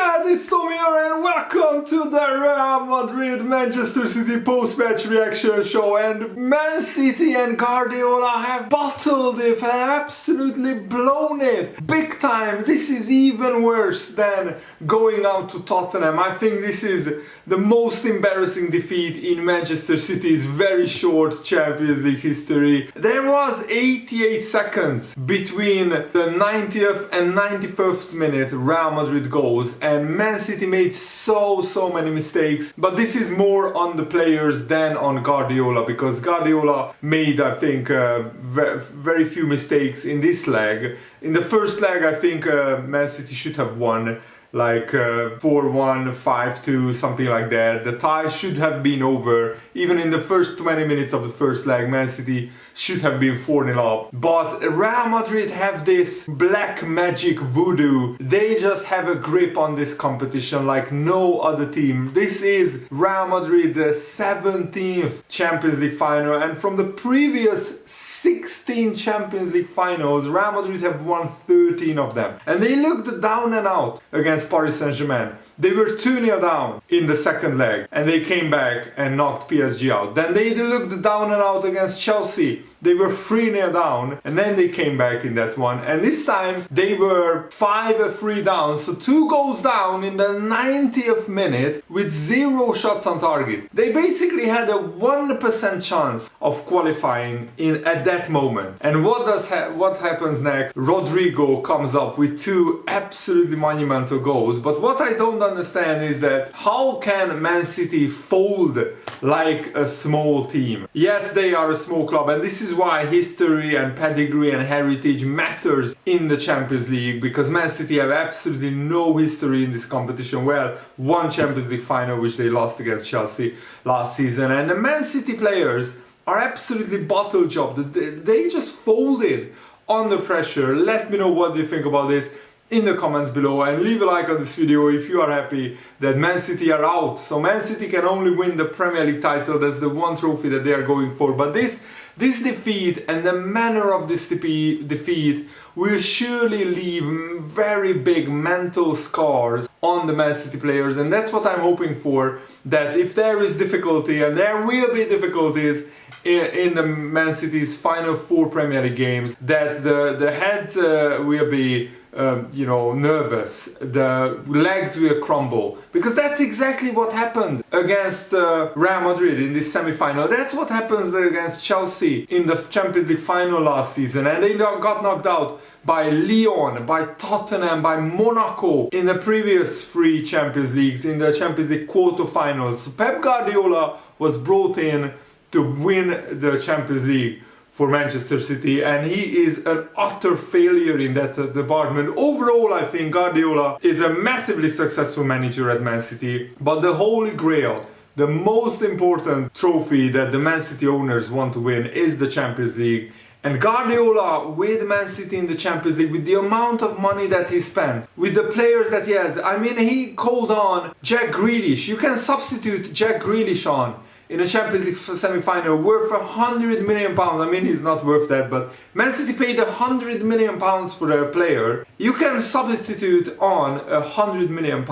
guys, it's Tom here and welcome to the Real Madrid Manchester City post-match reaction show. And Man City and Guardiola have bottled it, have absolutely blown it big time. This is even worse than going out to Tottenham. I think this is the most embarrassing defeat in Manchester City's very short Champions League history. There was 88 seconds between the 90th and 91st minute Real Madrid goals, and Man City made so many mistakes. But this is more on the players than on Guardiola, because Guardiola made, I think, very few mistakes in this leg. In the first leg, I think Man City should have won like 4-1, 5-2, something like that. The tie should have been over. Even in the first 20 minutes of the first leg, Man City should have been 4-0 up. But Real Madrid have this black magic voodoo. They just have a grip on this competition like no other team. This is Real Madrid's 17th Champions League final, and from the previous 16 Champions League finals, Real Madrid have won 13 of them. And they looked down and out against Paris Saint-Germain. They were 2-0 down in the second leg and they came back and knocked PSG out. Then they looked down and out against Chelsea. They were 3-0 down and then they came back in that one. And this time they were 5-3 down, so 2 goals down in the 90th minute with 0 shots on target. They basically had a 1% chance of qualifying at that moment. And what happens next? Rodrigo comes up with 2 absolutely monumental goals. But what I don't understand is that how can Man City fold like a small team? Yes, they are a small club, and this is why history and pedigree and heritage matters in the Champions League, because Man City have absolutely no history in this competition. Well, one Champions League final which they lost against Chelsea last season, and the Man City players are absolutely bottle jobbed. They just folded under pressure. Let me know what you think about this in the comments below, and leave a like on this video if you are happy that Man City are out. So Man City can only win the Premier League title. That's the one trophy that they are going for. But this defeat and the manner of this defeat will surely leave very big mental scars on the Man City players, and that's what I'm hoping for, that if there is difficulty, and there will be difficulties in the Man City's final 4 Premier League games, that the heads will be nervous, the legs will crumble, because that's exactly what happened against Real Madrid in this semi-final. That's what happens against Chelsea in the Champions League final last season, and they got knocked out by Lyon, by Tottenham, by Monaco in the previous 3 Champions Leagues, in the Champions League quarter-finals. So Pep Guardiola was brought in to win the Champions League for Manchester City, and he is an utter failure in that department. Overall, I think Guardiola is a massively successful manager at Man City, but the Holy Grail, the most important trophy that the Man City owners want to win, is the Champions League. And Guardiola, with Man City in the Champions League, with the amount of money that he spent, with the players that he has, I mean, he called on Jack Grealish. You can substitute Jack Grealish on in a Champions League semi-final worth £100 million. I mean, he's not worth that, but Man City paid £100 million for their player. You can substitute on £100 million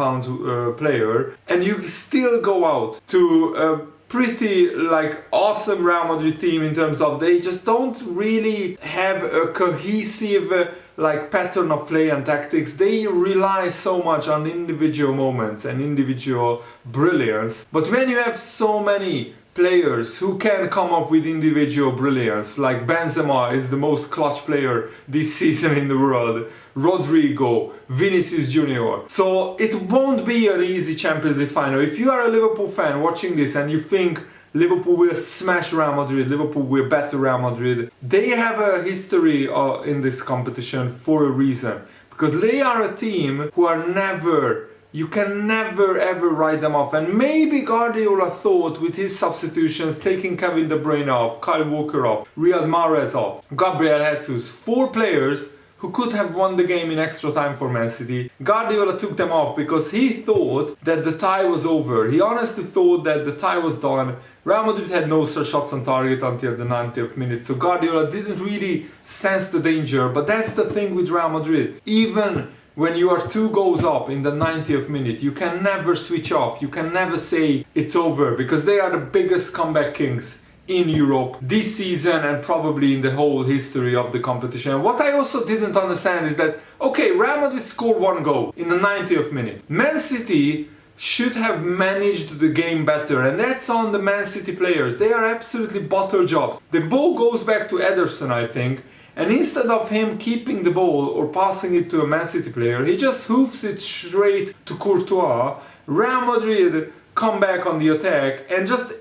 player, and you still go out to a pretty awesome Real Madrid team in terms of they just don't really have a cohesive pattern of play and tactics. They rely so much on individual moments and individual brilliance. But when you have so many players who can come up with individual brilliance, like Benzema is the most clutch player this season in the world, Rodrigo, Vinicius Jr. So it won't be an easy Champions League final. If you are a Liverpool fan watching this and you think Liverpool will smash Real Madrid, Liverpool will beat Real Madrid, they have a history in this competition for a reason. Because they are a team who are you can never ever write them off. And maybe Guardiola thought with his substitutions, taking Kevin De Bruyne off, Kyle Walker off, Riyad Mahrez off, Gabriel Jesus, 4 players who could have won the game in extra time for Man City. Guardiola took them off because he thought that the tie was over. He honestly thought that the tie was done. Real Madrid had no shots on target until the 90th minute, so Guardiola didn't really sense the danger. But that's the thing with Real Madrid. Even when you are 2 goals up in the 90th minute, you can never switch off. You can never say it's over, because they are the biggest comeback kings in Europe this season and probably in the whole history of the competition. And what I also didn't understand is that, okay, Real Madrid scored 1 goal in the 90th minute. Man City should have managed the game better, and that's on the Man City players. They are absolutely bottle jobs. The ball goes back to Ederson, I think, and instead of him keeping the ball or passing it to a Man City player, he just hoofs it straight to Courtois. Real Madrid come back on the attack, and just,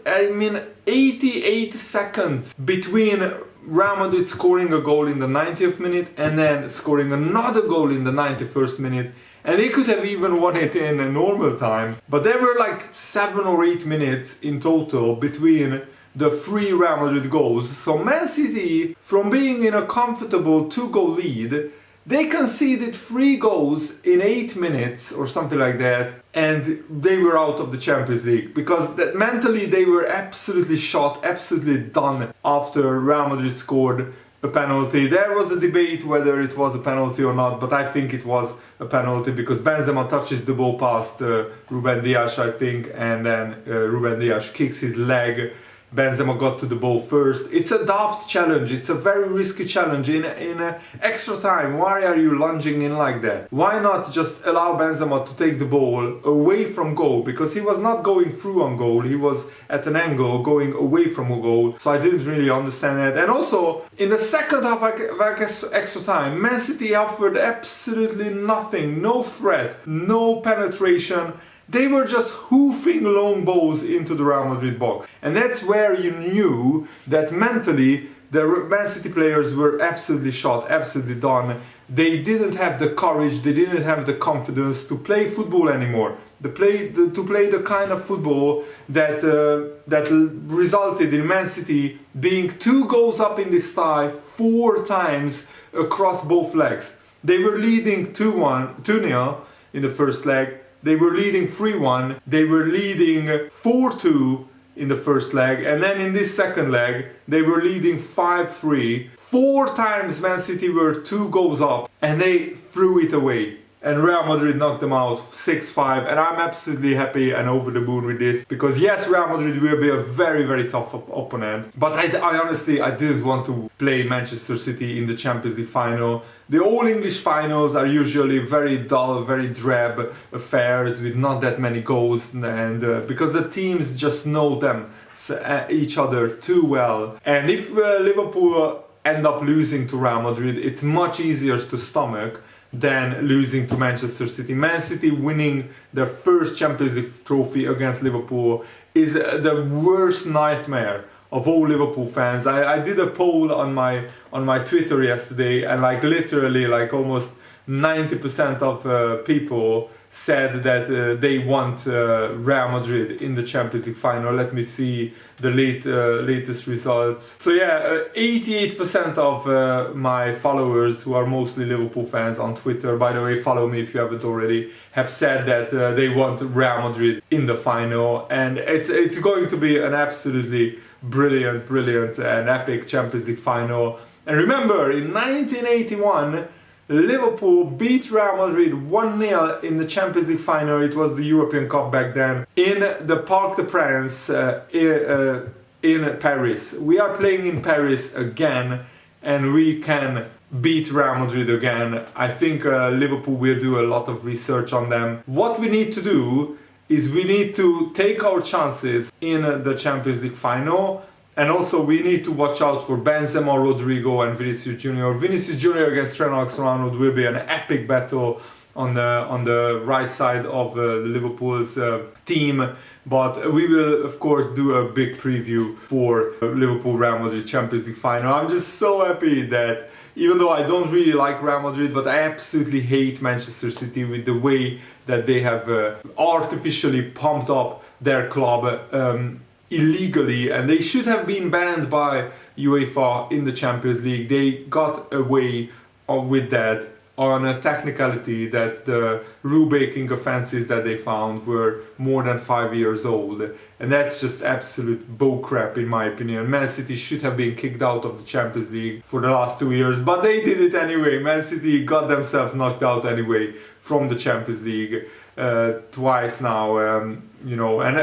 88 seconds between Real Madrid scoring a goal in the 90th minute and then scoring another goal in the 91st minute. And they could have even won it in a normal time. But there were like 7 or 8 minutes in total between the 3 Real Madrid goals. So Man City, from being in a comfortable 2-goal lead, they conceded 3 goals in 8 minutes or something like that, and they were out of the Champions League, because that mentally they were absolutely shot, absolutely done after Real Madrid scored a penalty. There was a debate whether it was a penalty or not, but I think it was a penalty, because Benzema touches the ball past Ruben Dias, I think, and then Ruben Dias kicks his leg. Benzema got to the ball first. It's a daft challenge. It's a very risky challenge in extra time. Why are you lunging in like that? Why not just allow Benzema to take the ball away from goal? Because he was not going through on goal. He was at an angle going away from a goal. So I didn't really understand that. And also, in the second half of extra time, Man City offered absolutely nothing. No threat, no penetration. They were just hoofing long balls into the Real Madrid box. And that's where you knew that mentally the Man City players were absolutely shot, absolutely done. They didn't have the courage, they didn't have the confidence to play football anymore. To play the kind of football that resulted in Man City being 2 goals up in this tie 4 times across both legs. They were leading 2-0 in the first leg. They were leading 3-1, they were leading 4-2 in the first leg, and then in this second leg they were leading 5-3. 4 times Man City were 2 goals up and they threw it away. And Real Madrid knocked them out 6-5, and I'm absolutely happy and over the moon with this, because yes, Real Madrid will be a very, very tough opponent, but I honestly didn't want to play Manchester City in the Champions League final. The all English finals are usually very dull, very drab affairs with not that many goals, and because the teams just know each other too well. And if Liverpool end up losing to Real Madrid, it's much easier to stomach than losing to Manchester City. Man City winning their first Champions League trophy against Liverpool is the worst nightmare of all Liverpool fans. I did a poll on my Twitter yesterday, and like literally like almost 90% of people said that they want Real Madrid in the Champions League final. Let me see the latest results. So yeah, 88% of my followers, who are mostly Liverpool fans on Twitter, by the way, follow me if you haven't already, have said that they want Real Madrid in the final, and it's going to be an absolutely brilliant and epic Champions League final. And remember, in 1981 Liverpool beat Real Madrid 1-0 in the Champions League final. It was the European Cup back then, in the Parc des Princes in Paris. We are playing in Paris again, and we can beat Real Madrid again. I think Liverpool will do a lot of research on them. What we need to do is we need to take our chances in the Champions League final. And also we need to watch out for Benzema, Rodrigo and Vinicius Jr. Vinicius Jr. against Trent Alexander-Arnold will be an epic battle on the right side of Liverpool's team. But we will of course do a big preview for Liverpool Real Madrid Champions League final. I'm just so happy that, even though I don't really like Real Madrid, but I absolutely hate Manchester City with the way that they have artificially pumped up their club illegally, and they should have been banned by UEFA in the Champions League. They got away with that on a technicality that the rule-breaking offenses that they found were more than 5 years old. And that's just absolute bullcrap in my opinion. Man City should have been kicked out of the Champions League for the last 2 years, but they did it anyway. Man City got themselves knocked out anyway from the Champions League twice now, you know. And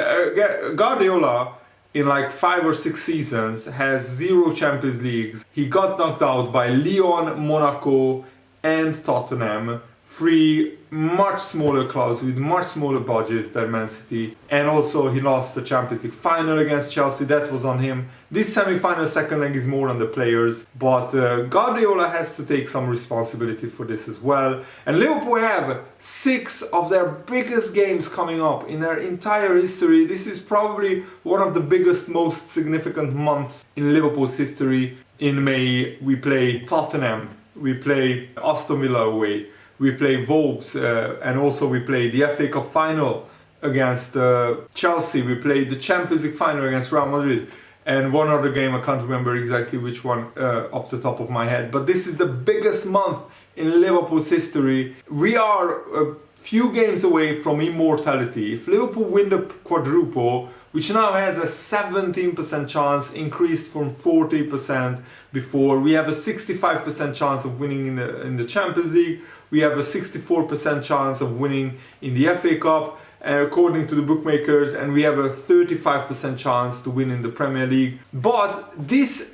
Guardiola, in like 5 or 6 seasons, has 0 Champions Leagues. He got knocked out by Lyon, Monaco and Tottenham, 3 much smaller clubs with much smaller budgets than Man City. And also he lost the Champions League final against Chelsea, that was on him. This semi-final second leg is more on the players, but Guardiola has to take some responsibility for this as well. And Liverpool have 6 of their biggest games coming up in their entire history. This is probably one of the biggest, most significant months in Liverpool's history. In May we play Tottenham, we play Aston Villa away, we play Wolves, and also we play the FA Cup final against Chelsea, we play the Champions League final against Real Madrid, and one other game, I can't remember exactly which one off the top of my head. But this is the biggest month in Liverpool's history. We are a few games away from immortality. If Liverpool win the quadruple, which now has a 17% chance, increased from 40% before. We have a 65% chance of winning in the Champions League. We have a 64% chance of winning in the FA Cup, according to the bookmakers, and we have a 35% chance to win in the Premier League. But this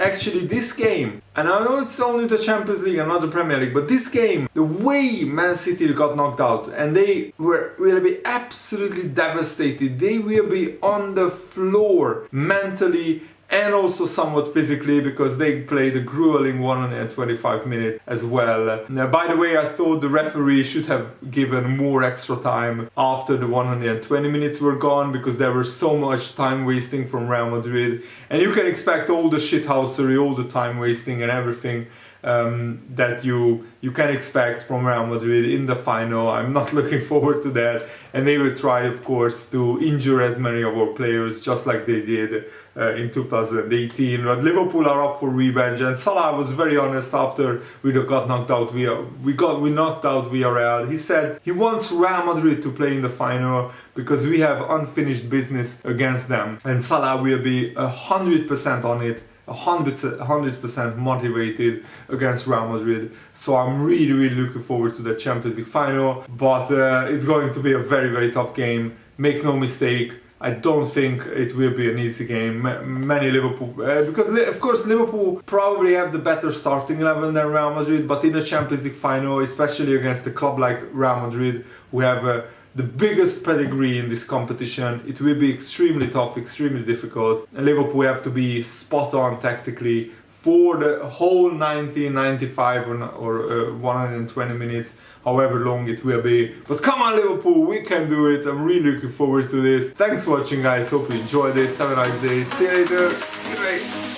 game, and I know it's only the Champions League and not the Premier League, but this game, the way Man City got knocked out, and they will be absolutely devastated. They will be on the floor mentally and also somewhat physically, because they played a grueling 125 minutes as well. Now, by the way, I thought the referee should have given more extra time after the 120 minutes were gone, because there was so much time wasting from Real Madrid. And you can expect all the shithousery, all the time wasting and everything that you can expect from Real Madrid in the final. I'm not looking forward to that. And they will try, of course, to injure as many of our players, just like they did in 2018. But Liverpool are up for revenge, and Salah was very honest after we got knocked out. We knocked out Villarreal. He said he wants Real Madrid to play in the final because we have unfinished business against them, and Salah will be 100% on it. 100% motivated against Real Madrid. So I'm really looking forward to the Champions League final, but it's going to be a very tough game. Make no mistake, I don't think it will be an easy game. Many Liverpool, because of course Liverpool probably have the better starting 11 than Real Madrid, but in the Champions League final, especially against a club like Real Madrid, who have the biggest pedigree in this competition, it will be extremely tough, extremely difficult. And Liverpool have to be spot on tactically for the whole 90, 95 or 120 minutes, however long it will be. But come on Liverpool, we can do it. I'm really looking forward to this. Thanks for watching guys, hope you enjoyed this. Have a nice day. See you later. Goodbye.